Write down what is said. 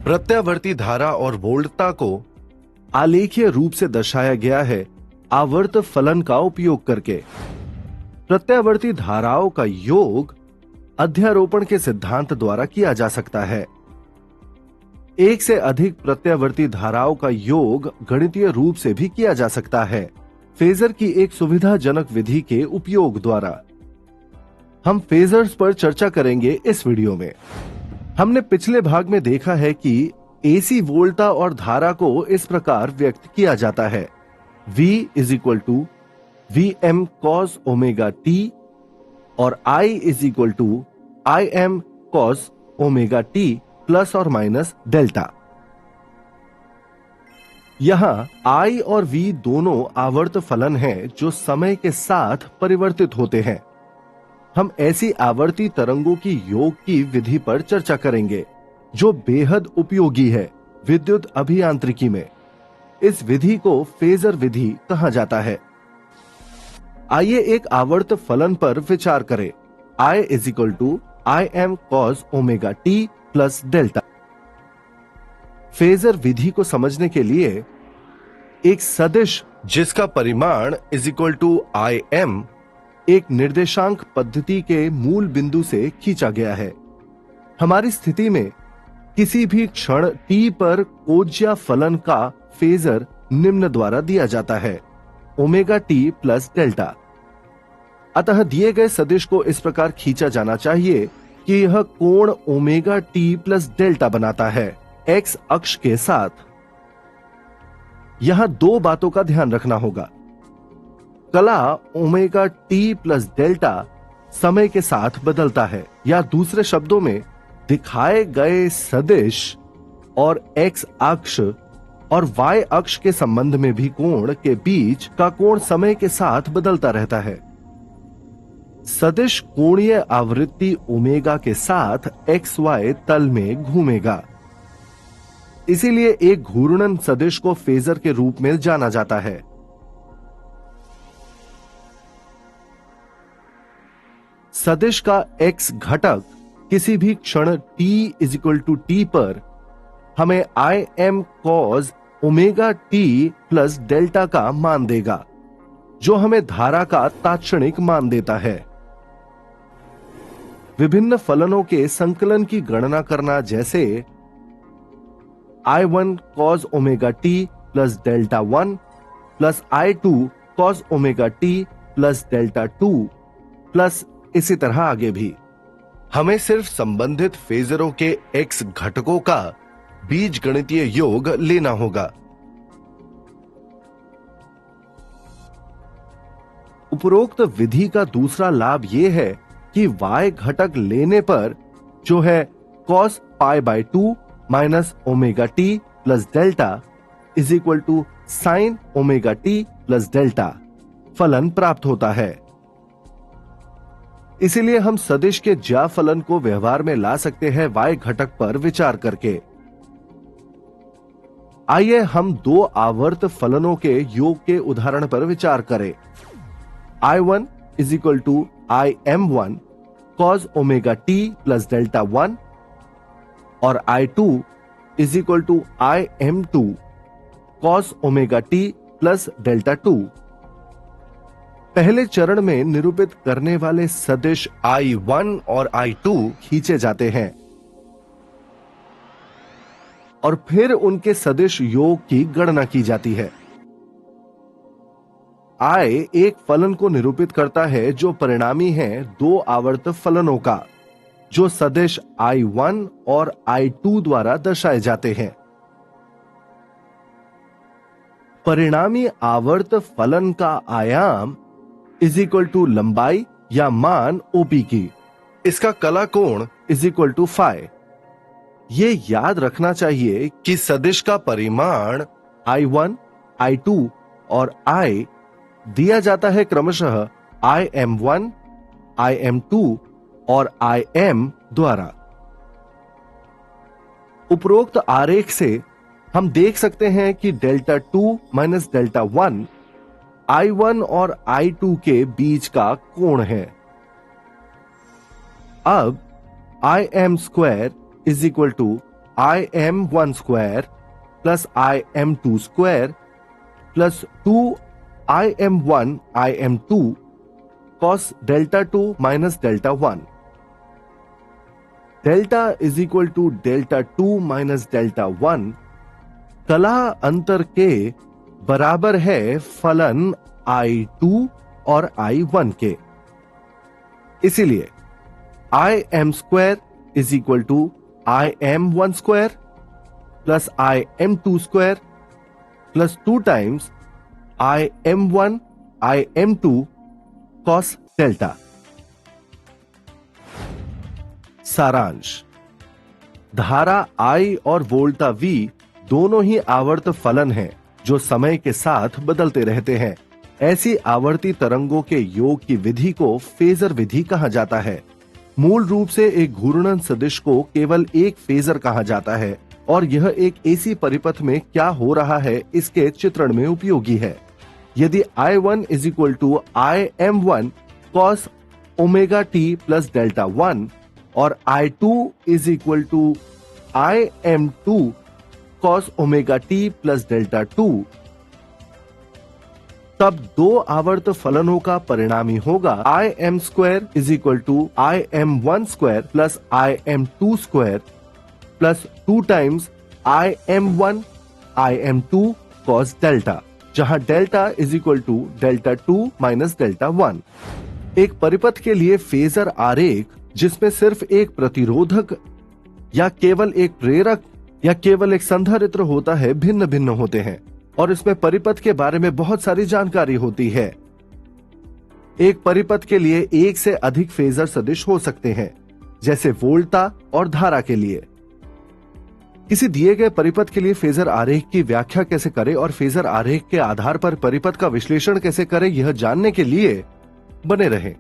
प्रत्यावर्ती धारा और वोल्टता को आलेखीय रूप से दर्शाया गया है आवर्त फलन का उपयोग करके। प्रत्यावर्ती धाराओं का योग अध्यारोपण के सिद्धांत द्वारा किया जा सकता है। एक से अधिक प्रत्यावर्ती धाराओं का योग गणितीय रूप से भी किया जा सकता है, फेजर की एक सुविधाजनक विधि के उपयोग द्वारा। हम फेजर्स पर चर्चा करेंगे इस वीडियो में। हमने पिछले भाग में देखा है कि एसी वोल्टता और धारा को इस प्रकार व्यक्त किया जाता है। V is equal to Vm cos omega t और I is equal to Im cos omega t plus और माइनस डेल्टा। यहां I और V दोनों आवर्त फलन हैं जो समय के साथ परिवर्तित होते हैं। हम ऐसी आवर्ती तरंगों की योग की विधि पर चर्चा करेंगे जो बेहद उपयोगी है विद्युत अभियांत्रिकी में। इस विधि को फेजर विधि कहा जाता है। आइए एक आवर्त फलन पर विचार करें। I is equal to Im cos omega t plus delta. Phasor विधि को समझने के लिए एक सदिश जिसका परिमाण इज इक्वल टू Im एक निर्देशांक पद्धति के मूल बिंदु से खींचा गया है। हमारी स्थिति में किसी भी क्षण t पर कोज्या फलन का फेजर निम्न द्वारा दिया जाता है, ओमेगा t प्लस डेल्टा। अतः दिए गए सदिश को इस प्रकार खींचा जाना चाहिए कि यह कोण ओमेगा t प्लस डेल्टा बनाता है x अक्ष के साथ। यहां दो बातों का ध्यान रखना होगा। कला ओमेगा t प्लस डेल्टा समय के साथ बदलता है, या दूसरे शब्दों में दिखाए गए सदिश और x अक्ष और y अक्ष के संबंध में भी कोण के बीच का कोण समय के साथ बदलता रहता है। सदिश कोणीय आवृत्ति ओमेगा के साथ xy तल में घूमेगा। इसीलिए एक घूर्णन सदिश को फेजर के रूप में जाना जाता है। सदिश का x घटक किसी भी क्षण t is equal to T पर हमें Im cos omega t plus delta का मान देगा, जो हमें धारा का तात्क्षणिक मान देता है। विभिन्न फलनों के संकलन की गणना करना, जैसे I1 cos omega t plus delta 1 plus I2 cos omega t plus delta 2 plus इसी तरह आगे भी। हमें सिर्फ संबंधित फेजरों के x घटकों का बीजगणितीय योग लेना होगा। उपरोक्त विधि का दूसरा लाभ यह है कि y घटक लेने पर जो है cos pi by 2 minus omega t plus delta is equal to sine omega t plus delta फलन प्राप्त होता है। इसीलिए हम सदिश के ज्या फलन को व्यवहार में ला सकते हैं y घटक पर विचार करके। आइए हम दो आवर्त फलनों के योग के उदाहरण पर विचार करें। I1 is equal to Im1 cos omega t plus delta 1 और I2 is equal to Im2 cos omega t plus delta 2। पहले चरण में निरूपित करने वाले सदिश I1 और I2 खींचे जाते हैं और फिर उनके सदिश योग की गणना की जाती है। I एक फलन को निरूपित करता है जो परिणामी है दो आवर्त फलनों का, जो सदिश I1 और I2 द्वारा दर्शाए जाते हैं। परिणामी आवर्त फलन का आयाम इज इक्वल टू लंबाई या मान OP की। इसका कला कोण इज इक्वल टू फाई। ये याद रखना चाहिए कि सदिश का परिमाण I1, I2 और I दिया जाता है क्रमशः Im1, Im2 और Im द्वारा। उपरोक्त आरेख से हम देख सकते हैं कि डेल्टा 2 माइनस डेल्टा 1 I1 और I2 के बीच का कोण है। अब Im square is equal to im1 square plus im2 square plus 2 im1 im2 cos delta 2 minus delta 1। Delta is equal to delta 2 minus delta 1 कला अंतर के बराबर है फलन I2 और I1 के। इसीलिए im square is equal to im1 square plus im2 square plus 2 times im1 im2 cos delta. सारांश, धारा I और वोल्टा V दोनों ही आवर्त फलन हैं जो समय के साथ बदलते रहते हैं। ऐसी आवर्ती तरंगों के योग की विधि को फेजर विधि कहा जाता है। मूल रूप से एक घूर्णन सदिश को केवल एक फेजर कहा जाता है और यह एक एसी परिपथ में क्या हो रहा है इसके चित्रण में उपयोगी है। यदि I1 is equal to im1 cos omega t plus delta 1 और I2 is equal to im2 cos omega t plus delta 2, तब दो आवर्त फलनों का परिणामी होगा im square is equal to im1 square plus im2 square plus 2 times im1 im2 cos delta, जहां delta is equal to delta 2 minus delta 1। एक परिपथ के लिए फेजर आरेख जिसमें सिर्फ एक प्रतिरोधक या केवल एक प्रेरक या केवल एक संधारित्र होता है भिन्न भिन्न होते हैं और इसमें परिपथ के बारे में बहुत सारी जानकारी होती है। एक परिपथ के लिए एक से अधिक फेजर सदिश हो सकते हैं, जैसे वोल्टा और धारा के लिए। किसी दिए गए परिपथ के लिए फेजर आरेख की व्याख्या कैसे करें और फेजर आरेख के आधार पर परिपथ का विश्लेषण कैसे करें, यह जानने के लिए बने रहें।